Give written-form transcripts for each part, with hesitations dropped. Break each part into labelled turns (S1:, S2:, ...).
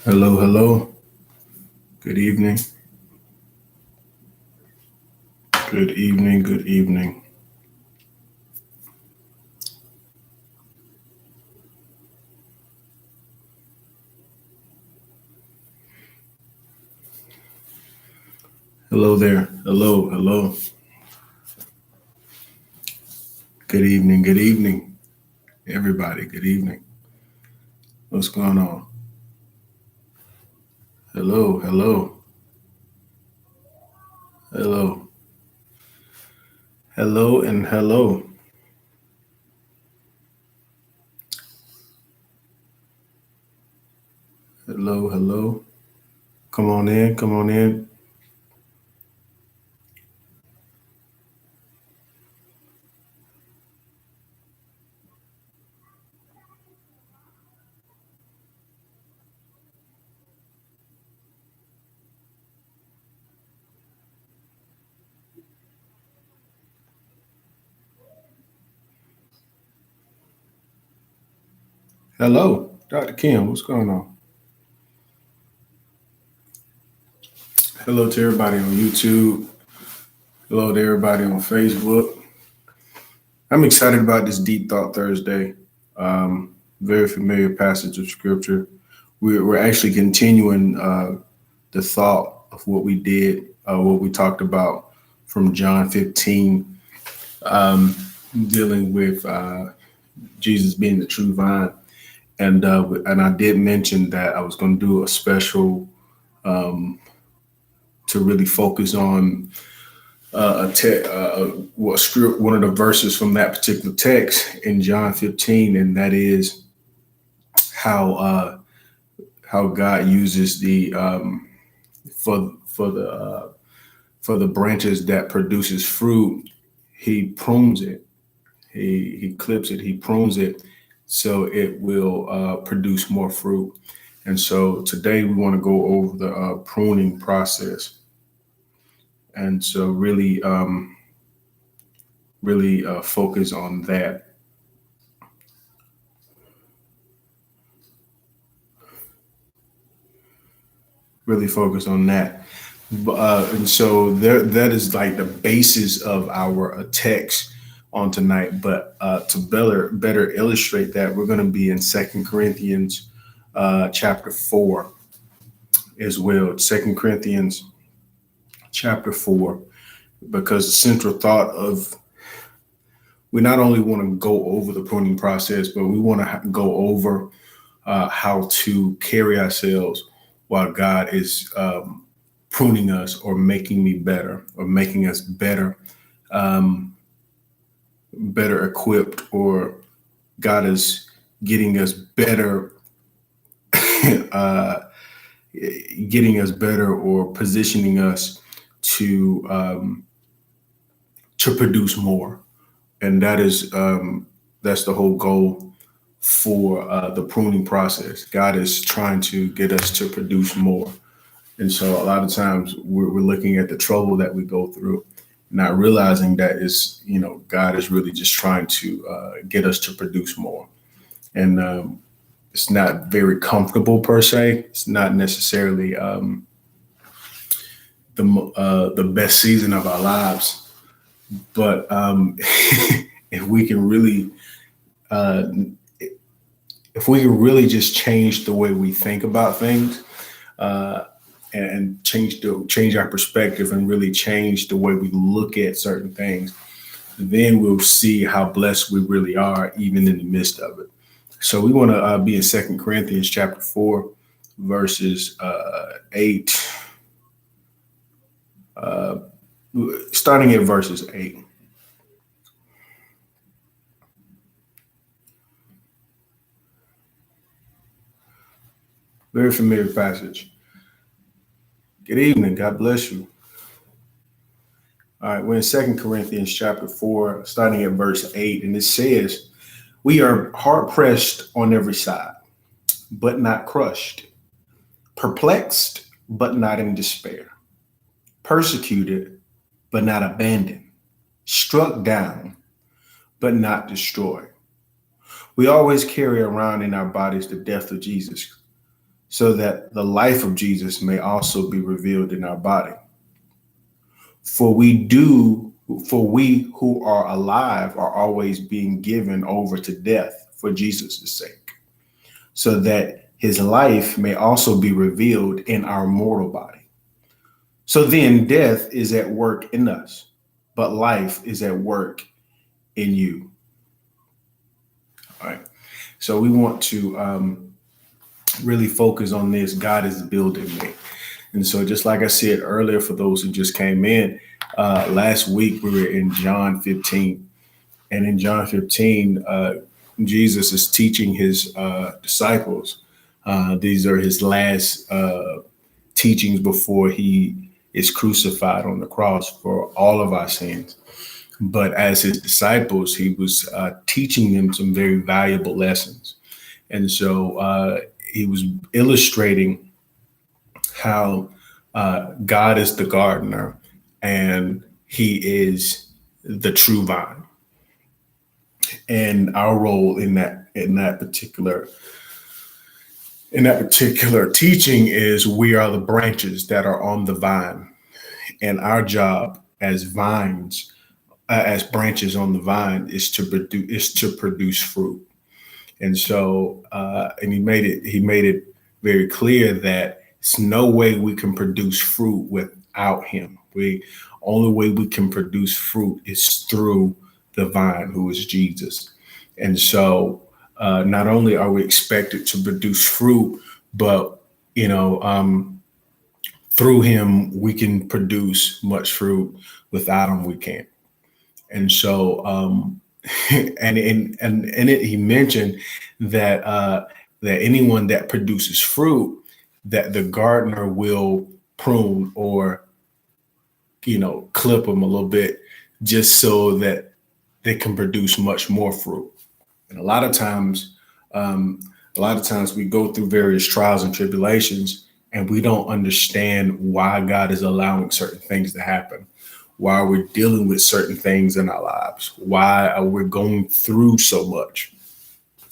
S1: Hello, hello. Good evening. Good evening. Good evening. Hello there. Hello, hello. Good evening. Good evening, everybody. Good evening. What's going on? Hello, hello, hello, hello, and hello. Hello, hello. Come on in. Come on in. Hello, Dr. Kim. What's going on? Hello to everybody on YouTube. Hello to everybody on Facebook. I'm excited about this Deep Thought Thursday. Very familiar passage of scripture. We're actually continuing the thought of what we did, what we talked about from John 15, um, dealing with Jesus being the true vine. And I did mention that I was going to do a special um, to really focus on what script, one of the verses from that particular text in John 15, and that is how how God uses the for the branches that produces fruit. He prunes it. He clips it. He prunes it so it will produce more fruit. And so today we want to go over the pruning process, and so really focus on that. Really focus on that. And so there, that is like the basis of our text on tonight. But to better illustrate that, we're going to be in Second Corinthians chapter 4 as well. Second Corinthians chapter 4, because the central thought of, we not only want to go over the pruning process, but we want to go over how to carry ourselves while God is pruning us or making me better or making us better, um, better equipped, or God is getting us better, uh, getting us better, or positioning us to produce more. And that's the whole goal for the pruning process. God is trying to get us to produce more. And so a lot of times we're looking at the trouble that we go through, not realizing that is, God is really just trying to get us to produce more. And it's not very comfortable per se. It's not necessarily the best season of our lives, but if we can really uh, if we can really just change the way we think about things, uh, and change our perspective and really change the way we look at certain things, then we'll see how blessed we really are, even in the midst of it. So we want to be in Second Corinthians chapter 4, verses 8, uh, starting at verses 8. Very familiar passage. Good evening. God bless you. All right, we're in Second Corinthians chapter 4, starting at verse 8, and it says, "We are hard pressed on every side, but not crushed, perplexed, but not in despair, persecuted, but not abandoned, struck down, but not destroyed. We always carry around in our bodies the death of Jesus, so that the life of Jesus may also be revealed in our body. For we do, for we who are alive are always being given over to death for Jesus' sake, so that his life may also be revealed in our mortal body. So then death is at work in us, but life is at work in you. All right. So we want to really focus on this. God is building me. And so, just like I said earlier, for those who just came in, last week we were in John 15. And in John 15, Jesus is teaching his disciples. These are his last teachings before he is crucified on the cross for all of our sins. But as his disciples, he was teaching them some very valuable lessons. And so he was illustrating how God is the gardener and he is the true vine. And our role in that particular teaching is we are the branches that are on the vine, and our job as vines, as branches on the vine, is to produce fruit. And so, and he made it very clear that it's no way we can produce fruit without him. We only way we can produce fruit is through the vine, who is Jesus. And so, not only are we expected to produce fruit, but through him we can produce much fruit. Without him, we can't. And so, and in it, he mentioned that that anyone that produces fruit, that the gardener will prune or clip them a little bit, just so that they can produce much more fruit. And a lot of times we go through various trials and tribulations, and we don't understand why God is allowing certain things to happen, why we're dealing with certain things in our lives, why we're going through so much.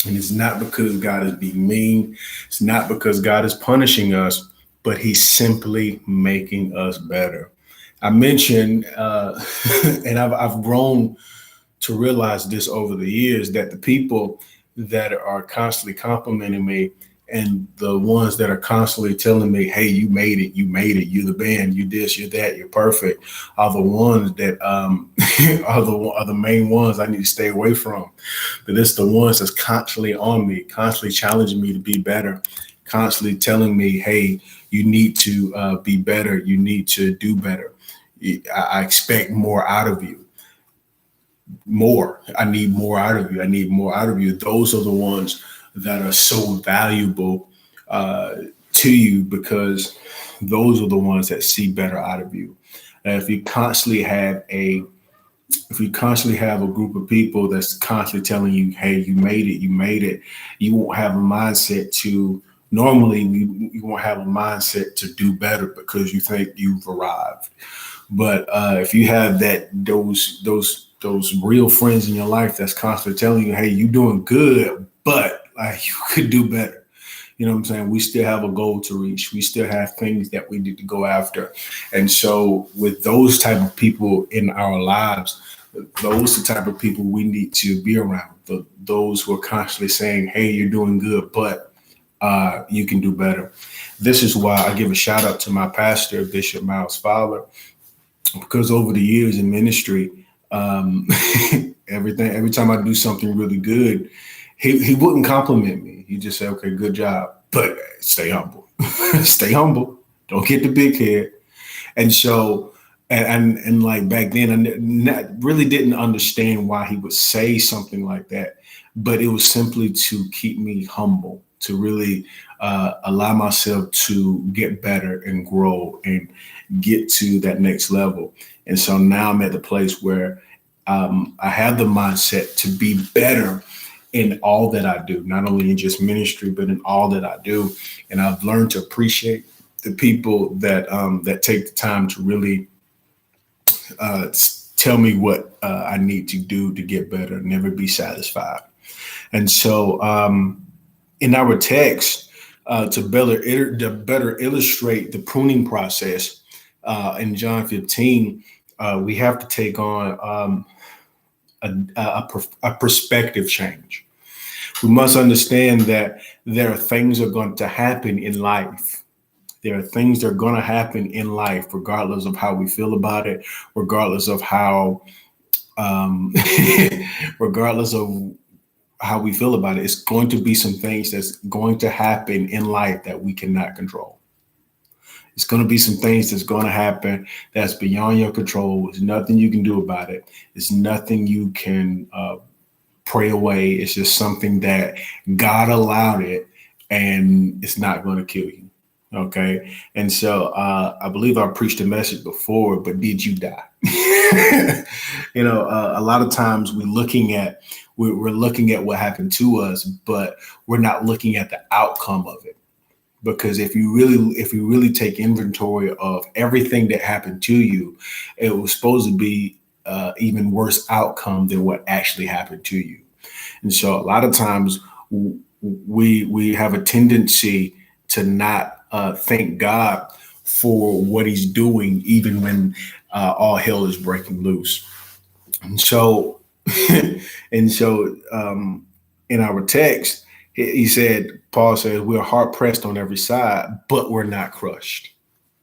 S1: And it's not because God is being mean. It's not because God is punishing us, but he's simply making us better. I mentioned, and I've grown to realize this over the years, that the people that are constantly complimenting me and the ones that are constantly telling me, hey, you made it, you're the band, you this, you're that, you're perfect, are the ones that are the main ones I need to stay away from. But it's the ones that's constantly on me, constantly challenging me to be better, constantly telling me, hey, you need to be better, you need to do better. I expect more out of you. I need more out of you. Those are the ones that are so valuable to you, because those are the ones that see better out of you. And if you constantly have a group of people that's constantly telling you, hey, you made it, you won't have a mindset to you won't have a mindset to do better, because you think you've arrived. But if you have those real friends in your life that's constantly telling you, hey, you're doing good, but like you could do better. You know what I'm saying? We still have a goal to reach. We still have things that we need to go after. And so with those type of people in our lives, those are the type of people we need to be around. Those who are constantly saying, hey, you're doing good, but you can do better. This is why I give a shout out to my pastor, Bishop Miles Fowler, because over the years in ministry, every time I do something really good, he wouldn't compliment me. He just say, okay, good job, but stay humble. Stay humble. Don't get the big head. And so, and like back then, I really didn't understand why he would say something like that, but it was simply to keep me humble, to really allow myself to get better and grow and get to that next level. And so now I'm at the place where I have the mindset to be better in all that I do, not only in just ministry, but in all that I do. And I've learned to appreciate the people that take the time to really tell me what I need to do to get better, never be satisfied. And so in our text, To better illustrate the pruning process in John 15, we have to take on a perspective change. We must understand that there are things that are going to happen in life. There are things that are going to happen in life, regardless of how we feel about it, regardless of how, um, regardless of how we feel about it. It's going to be some things that's going to happen in life that we cannot control. It's going to be some things that's going to happen that's beyond your control. There's nothing you can do about it. There's nothing you can pray away. It's just something that God allowed it, and it's not going to kill you. Okay. And so I believe I preached a message before, but did you die? A lot of times we're looking at what happened to us, but we're not looking at the outcome of it. Because if you really take inventory of everything that happened to you, it was supposed to be even worse outcome than what actually happened to you. And so a lot of times we have a tendency to not thank God for what He's doing, even when all hell is breaking loose. And so, and so, in our text, he said, Paul says, we're hard pressed on every side, but we're not crushed.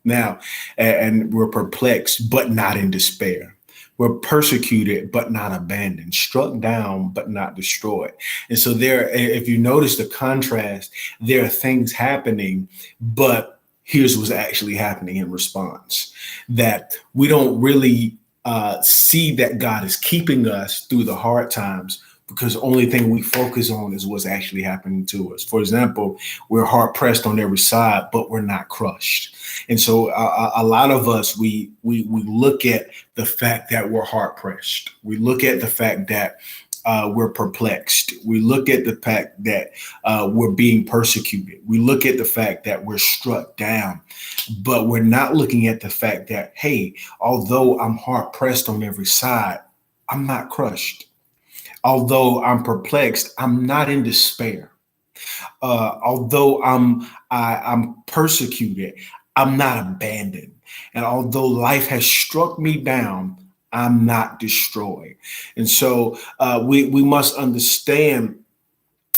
S1: Now, and we're perplexed, but not in despair. We're persecuted, but not abandoned, struck down, but not destroyed. And so there, if you notice the contrast, there are things happening, but here's what's actually happening in response, that we don't really see that God is keeping us through the hard times, because the only thing we focus on is what's actually happening to us. For example, we're hard pressed on every side, but we're not crushed. And so a lot of us, we look at the fact that we're hard pressed. We look at the fact that we're perplexed. We look at the fact that we're being persecuted. We look at the fact that we're struck down, but we're not looking at the fact that, hey, although I'm hard pressed on every side, I'm not crushed. Although I'm perplexed, I'm not in despair. Although I'm persecuted, I'm not abandoned. And although life has struck me down, I'm not destroyed. And so we must understand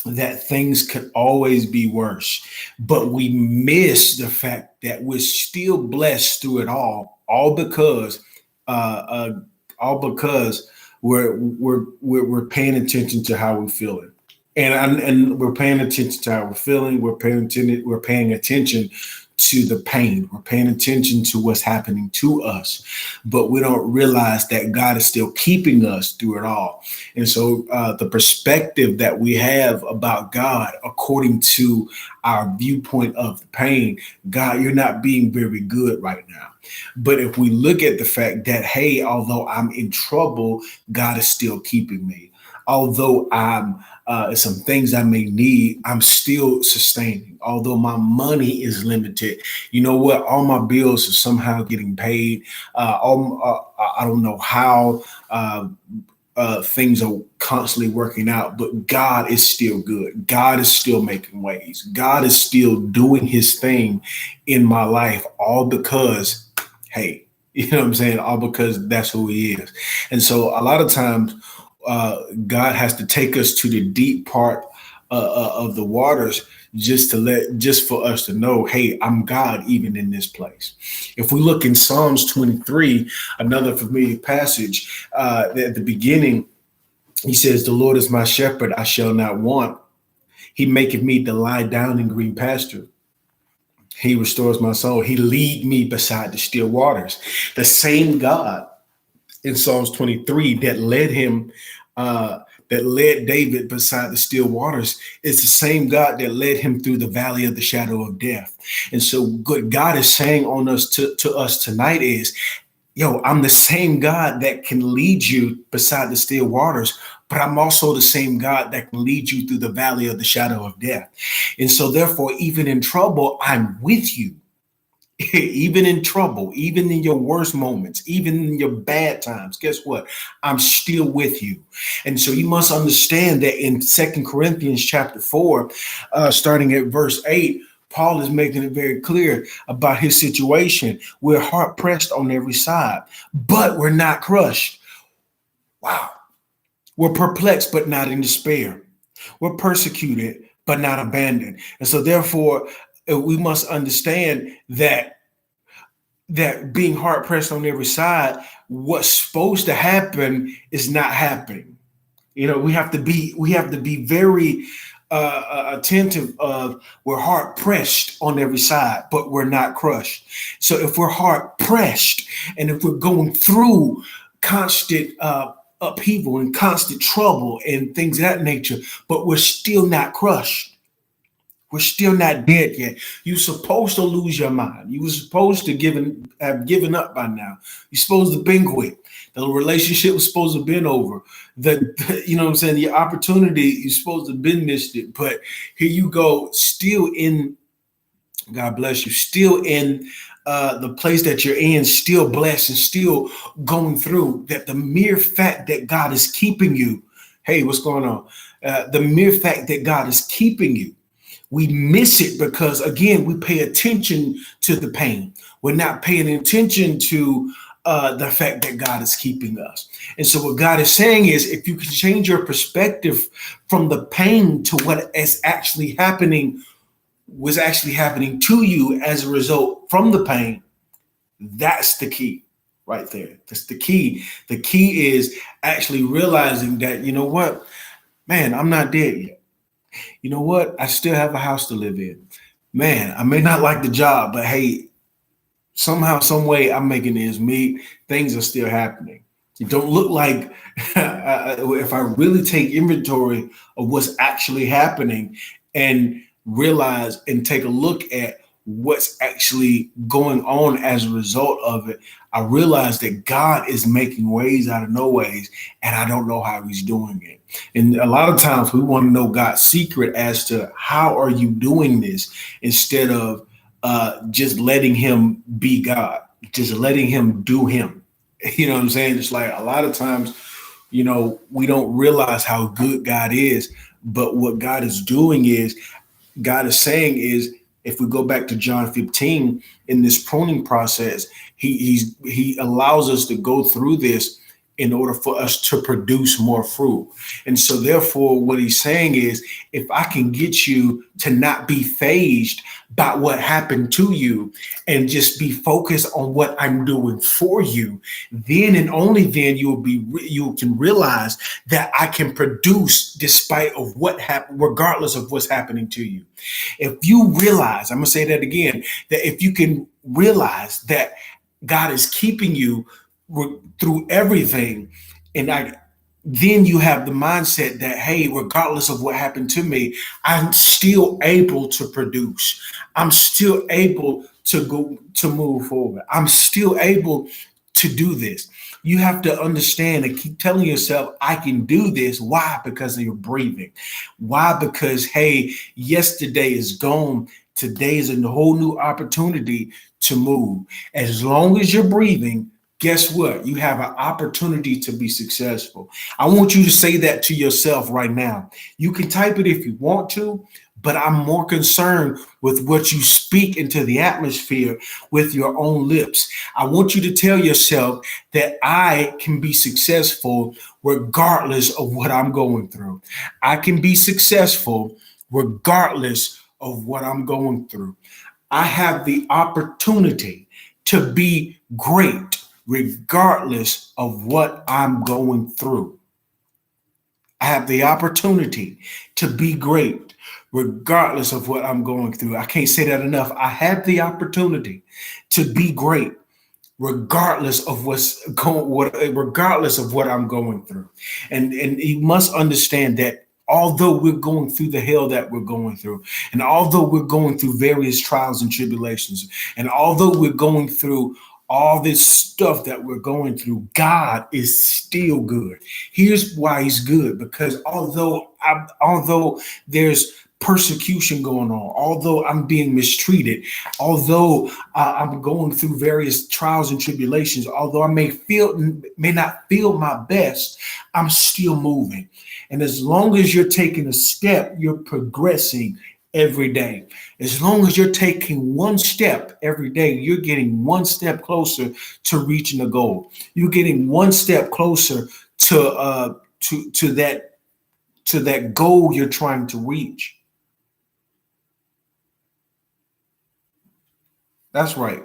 S1: that things could always be worse, but we miss the fact that we're still blessed through it all because uh, uh, all because we're paying attention to how we're feeling, and we're paying attention to how we're feeling. We're paying attention to the pain. We're paying attention to what's happening to us, but we don't realize that God is still keeping us through it all. And so the perspective that we have about God, according to our viewpoint of the pain, God, you're not being very good right now. But if we look at the fact that, hey, although I'm in trouble, God is still keeping me. Although I'm some things I may need, I'm still sustaining. Although my money is limited, you know what? All my bills are somehow getting paid. I don't know how things are constantly working out, but God is still good. God is still making ways. God is still doing His thing in my life, all because, hey, you know what I'm saying? All because that's who He is. And so a lot of times, God has to take us to the deep part of the waters just for us to know, hey, I'm God even in this place. If we look in Psalms 23, another familiar passage, at the beginning, he says, "The Lord is my shepherd; I shall not want. He maketh me to lie down in green pasture. He restores my soul. He lead me beside the still waters." The same God in Psalms 23 that led David beside the still waters is the same God that led him through the valley of the shadow of death. And so good God is saying on us to us tonight is, yo, I'm the same God that can lead you beside the still waters, but I'm also the same God that can lead you through the valley of the shadow of death. And so therefore, even in trouble, I'm with you. Even in trouble, even in your worst moments, even in your bad times, guess what? I'm still with you. And so you must understand that in Second Corinthians chapter 4, starting at verse 8, Paul is making it very clear about his situation. We're hard pressed on every side, but we're not crushed. Wow. We're perplexed, but not in despair. We're persecuted, but not abandoned. And so, therefore, we must understand that being hard pressed on every side, what's supposed to happen is not happening. We have to be very attentive of we're hard pressed on every side, but we're not crushed. So if we're hard pressed and if we're going through constant upheaval and constant trouble and things of that nature, but we're still not crushed. We're still not dead yet. You're supposed to lose your mind. You were supposed to have given up by now. You're supposed to been quit. The relationship was supposed to have been over. You know what I'm saying? The opportunity, you're supposed to have been missed it. But here you go, still in, God bless you, still in the place that you're in, still blessed and still going through. That the mere fact that God is keeping you, hey, what's going on? The mere fact that God is keeping you, we miss it because, again, we pay attention to the pain. We're not paying attention to the fact that God is keeping us. And so what God is saying is, if you can change your perspective from the pain to what is actually happening, was actually happening to you as a result from the pain, that's the key right there. That's the key. The key is actually realizing that, you know what, man, I'm not dead yet. You know what? I still have a house to live in. Man, I may not like the job, but hey, somehow, some way, I'm making ends meet. Things are still happening. It don't look like if I really take inventory of what's actually happening and realize and take a look at what's actually going on as a result of it, I realize that God is making ways out of no ways, and I don't know how he's doing it. And a lot of times we want to know God's secret as to how are you doing this instead of just letting him be God, just letting him do him. You know what I'm saying? It's like a lot of times, we don't realize how good God is, but what God is doing is, God is saying is, if we go back to John 15, in this pruning process, he allows us to go through this in order for us to produce more fruit. And so therefore, what he's saying is, if I can get you to not be fazed by what happened to you and just be focused on what I'm doing for you, then and only then you can realize that I can produce despite of what happened, regardless of what's happening to you. If you realize, I'm going to say that again, that if you can realize that God is keeping you through everything, and then you have the mindset that, hey, regardless of what happened to me, I'm still able to produce. I'm still able to move forward. I'm still able to do this. You have to understand and keep telling yourself, I can do this. Why? Because of your breathing. Why? Because, hey, yesterday is gone. Today is a whole new opportunity to move. As long as you're breathing, guess what? You have an opportunity to be successful. I want you to say that to yourself right now. You can type it if you want to, but I'm more concerned with what you speak into the atmosphere with your own lips. I want you to tell yourself that I can be successful regardless of what I'm going through. I can be successful regardless of what I'm going through. I have the opportunity to be great regardless of what I'm going through. I have the opportunity to be great regardless of what I'm going through. I can't say that enough. I have the opportunity to be great regardless of regardless of what I'm going through. And you must understand that although we're going through the hell that we're going through, and although we're going through various trials and tribulations, and although we're going through all this stuff that we're going through, God is still good. Here's why he's good, because although there's persecution going on, although I'm being mistreated, although I'm going through various trials and tribulations, although I may not feel my best, I'm still moving. And as long as you're taking a step, you're progressing every day. As long as you're taking one step every day, you're getting one step closer to reaching the goal. You're getting one step closer to that goal you're trying to reach. That's right.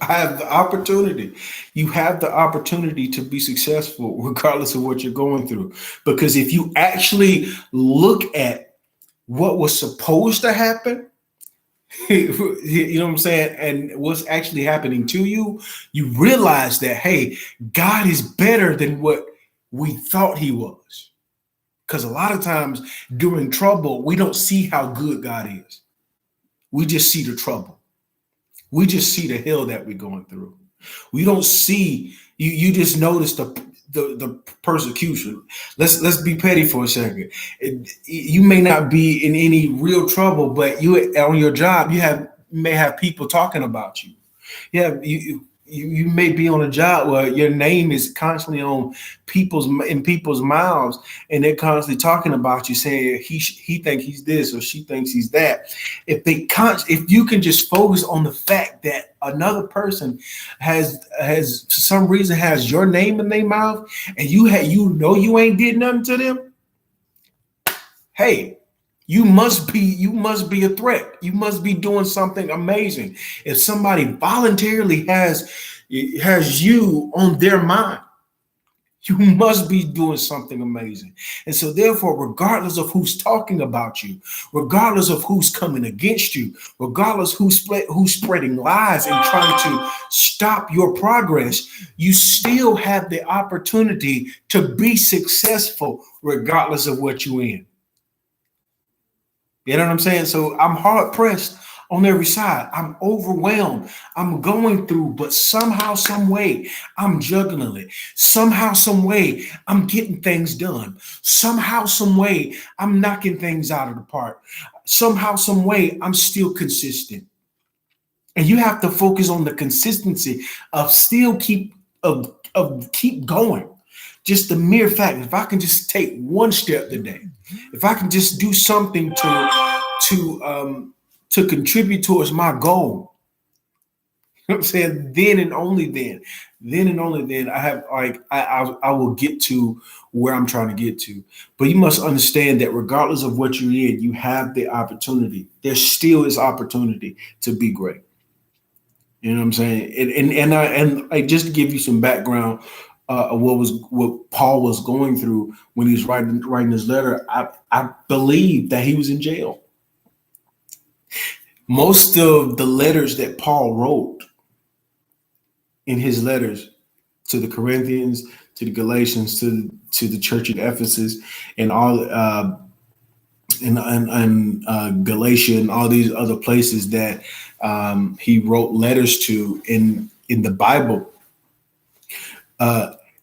S1: I have the opportunity. You have the opportunity to be successful regardless of what you're going through. Because if you actually look at what was supposed to happen, you know what I'm saying, and what's actually happening to you, you realize that, hey, God is better than what we thought he was. Because a lot of times during trouble, we don't see how good God is. We just see the trouble. We just see the hell that we're going through. We don't see you. You just notice the persecution. Let's be petty for a second. You may not be in any real trouble, but you on your job, may have people talking about you. You may be on a job where your name is constantly on people's mouths, and they're constantly talking about you, saying he thinks he's this or she thinks he's that. If you can just focus on the fact that another person has for some reason has your name in their mouth, and you ain't did nothing to them, hey, you must be a threat. You must be doing something amazing. If somebody voluntarily has you on their mind, you must be doing something amazing. And so therefore, regardless of who's talking about you, regardless of who's coming against you, regardless who's spreading lies and trying to stop your progress, you still have the opportunity to be successful regardless of what you're in. You know what I'm saying? So I'm hard pressed on every side. I'm overwhelmed. I'm going through, but somehow, some way, I'm juggling it. Somehow, some way, I'm getting things done. Somehow, some way, I'm knocking things out of the park. Somehow, some way, I'm still consistent. And you have to focus on the consistency of still keep going. Just the mere fact, if I can just take one step today, if I can just do something to contribute towards my goal, you know what I'm saying? Then and only then, I have I will get to where I'm trying to get to. But you must understand that regardless of what you're in, you have the opportunity. There still is opportunity to be great. You know what I'm saying? And just to give you some background of what Paul was going through when he was writing his letter, I believe that he was in jail. Most of the letters that Paul wrote in his letters to the Corinthians, to the Galatians, to the church at Ephesus, and all and Galatia and all these other places that he wrote letters to in the Bible.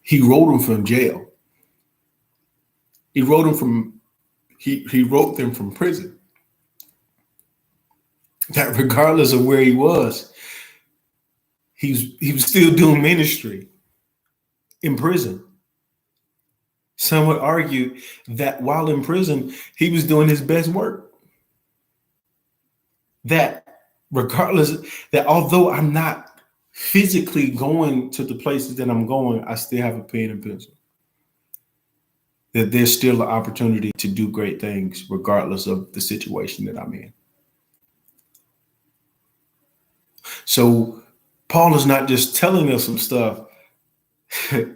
S1: He wrote them from jail. He wrote them from he wrote them from prison. That regardless of where he was, he was still doing ministry in prison. Some would argue that while in prison, he was doing his best work. That regardless, that although I'm not physically going to the places that I'm going, I still have a pen and pencil. That there's still an opportunity to do great things regardless of the situation that I'm in. So Paul is not just telling us some stuff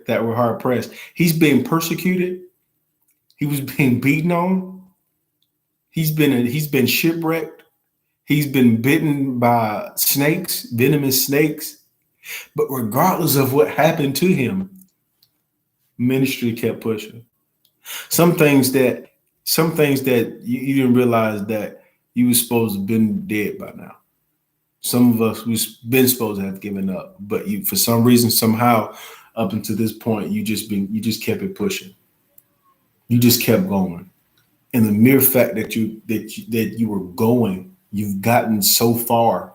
S1: that were hard pressed. He's being persecuted. He was being beaten on. He's been shipwrecked. He's been bitten by snakes, venomous snakes. But regardless of what happened to him, ministry kept pushing. Some things that you didn't realize that you were supposed to have been dead by now. Some of us we've been supposed to have given up, but you for some reason, somehow, up until this point, you just kept it pushing. You just kept going. And the mere fact that you were going, you've gotten so far,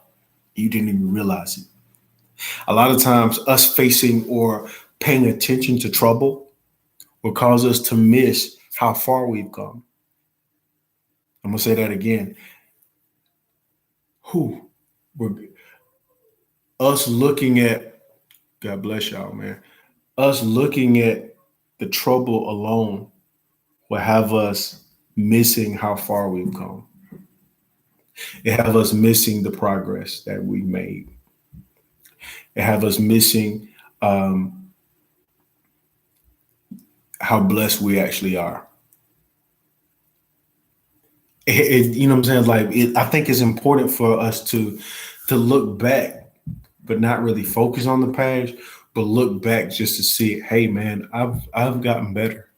S1: you didn't even realize it. A lot of times, us facing or paying attention to trouble will cause us to miss how far we've come. I'm gonna say that again. who we're us looking at, God bless y'all, man. Us looking at the trouble alone will have us missing how far we've come. It have us missing the progress that we made. It have us missing um, how blessed we actually are. You know what I'm saying? Like, I think it's important for us to look back, but not really focus on the past, but look back just to see, hey, man, I've gotten better.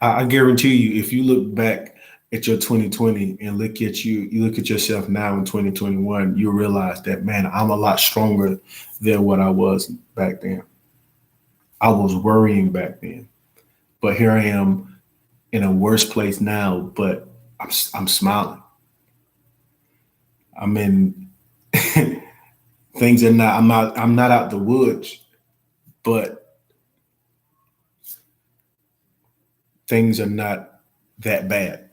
S1: I guarantee you, if you look back at your 2020 and you look at yourself now in 2021, you realize that, man, I'm a lot stronger than what I was back then. I was worrying back then, but here I am in a worse place now, but I'm smiling. I'm in things are not I'm not out the woods, but things are not that bad.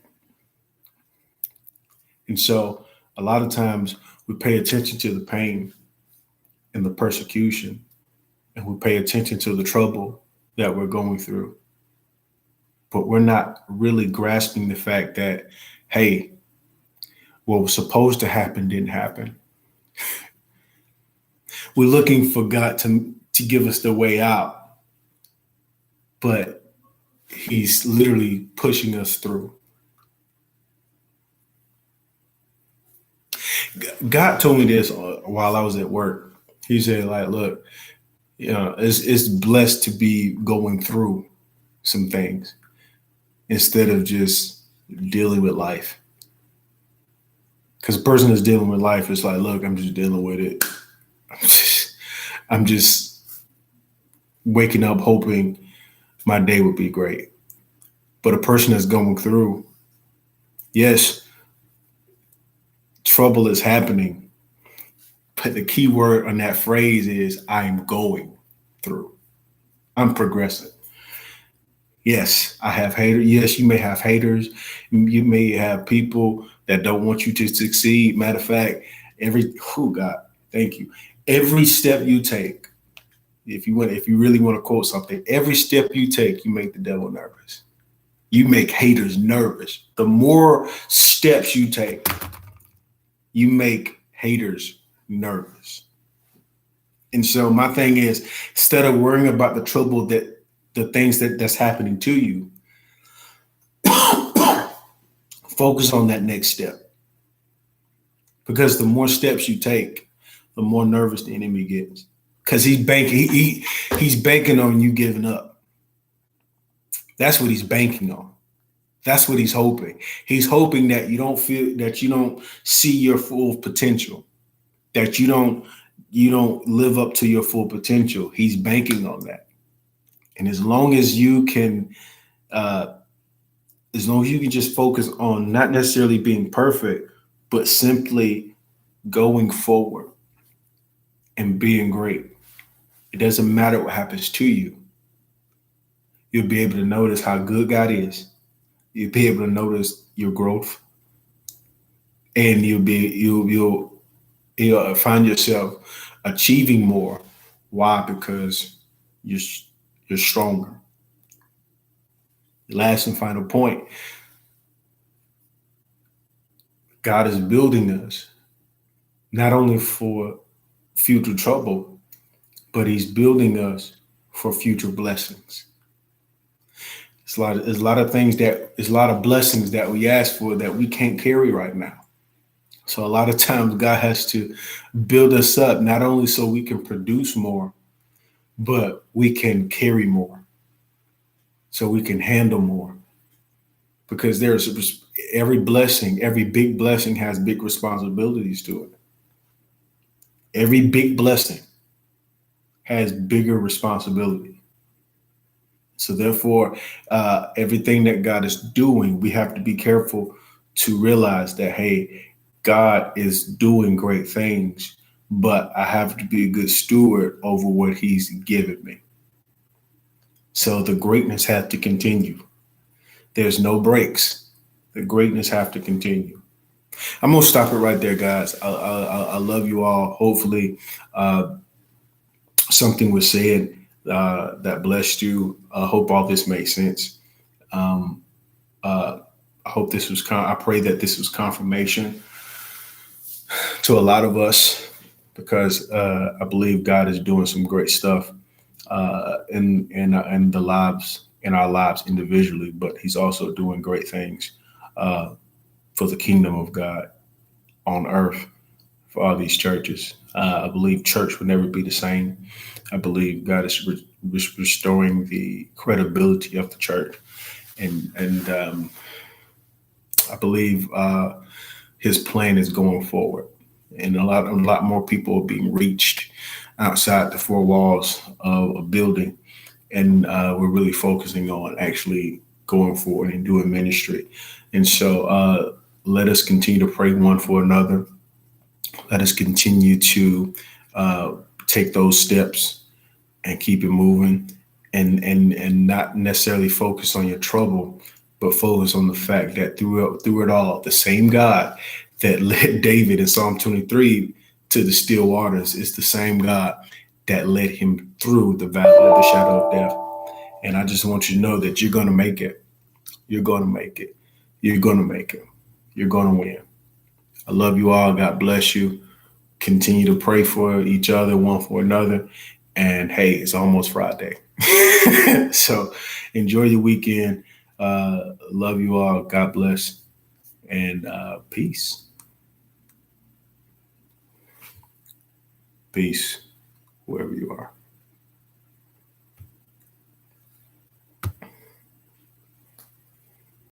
S1: And so a lot of times we pay attention to the pain and the persecution, and we pay attention to the trouble that we're going through. But we're not really grasping the fact that, hey, what was supposed to happen didn't happen. We're looking for God to give us the way out, but He's literally pushing us through. God told me this while I was at work. He said, like, look, it's blessed to be going through some things instead of just dealing with life. Because a person that's dealing with life is like, look, I'm just dealing with it. I'm just waking up hoping my day would be great. But a person that's going through, yes, trouble is happening. But the key word on that phrase is I'm going through. I'm progressing. Yes, I have haters. Yes, you may have haters. You may have people that don't want you to succeed. Matter of fact, God, thank you. Every step you take, if you really want to quote something, every step you take, you make the devil nervous. You make haters nervous. The more steps you take, you make haters nervous. And so my thing is, instead of worrying about the trouble that the things that's happening to you, focus on that next step. Because the more steps you take, the more nervous the enemy gets. Because he's banking on you giving up. That's what he's banking on. That's what he's hoping. He's hoping that you don't see your full potential, that you don't live up to your full potential. He's banking on that. And as long as you can just focus on not necessarily being perfect, but simply going forward and being great. It doesn't matter what happens to you. You'll be able to notice how good God is. You'll be able to notice your growth, and you'll find yourself achieving more. Why? Because you're you're stronger. Last and final point: God is building us not only for future trouble, but He's building us for future blessings. There's a lot of things there's a lot of blessings that we ask for that we can't carry right now. So a lot of times God has to build us up not only so we can produce more, but we can carry more, so we can handle more. Because every blessing, every big blessing has big responsibilities to it. Every big blessing has bigger responsibility. So therefore, everything that God is doing, we have to be careful to realize that, hey, God is doing great things, but I have to be a good steward over what He's given me. So the greatness has to continue. There's no breaks. The greatness have to continue. I'm gonna stop it right there, guys. I love you all. Hopefully, uh, something was said that blessed you. I hope all this makes sense. Um, uh, I hope this was. I pray that this was confirmation to a lot of us, because I believe God is doing some great stuff in the lives in our lives individually, but He's also doing great things uh, for the kingdom of God on earth for all these churches. I believe church will never be the same. I believe God is restoring the credibility of the church, and I believe His plan is going forward, and a lot more people are being reached outside the four walls of a building, and we're really focusing on actually going forward and doing ministry. And so let us continue to pray one for another. Let us continue to uh, take those steps and keep it moving, and not necessarily focus on your trouble, but focus on the fact that through it all, the same God that led David in Psalm 23 to the still waters is the same God that led him through the valley of the shadow of death. And I just want you to know that you're going to make it. You're going to make it. You're going to make it. You're going to win. I love you all. God bless you. Continue to pray for each other, one for another. And hey, it's almost Friday. So enjoy your weekend. Love you all. God bless. And peace. Peace, wherever you are.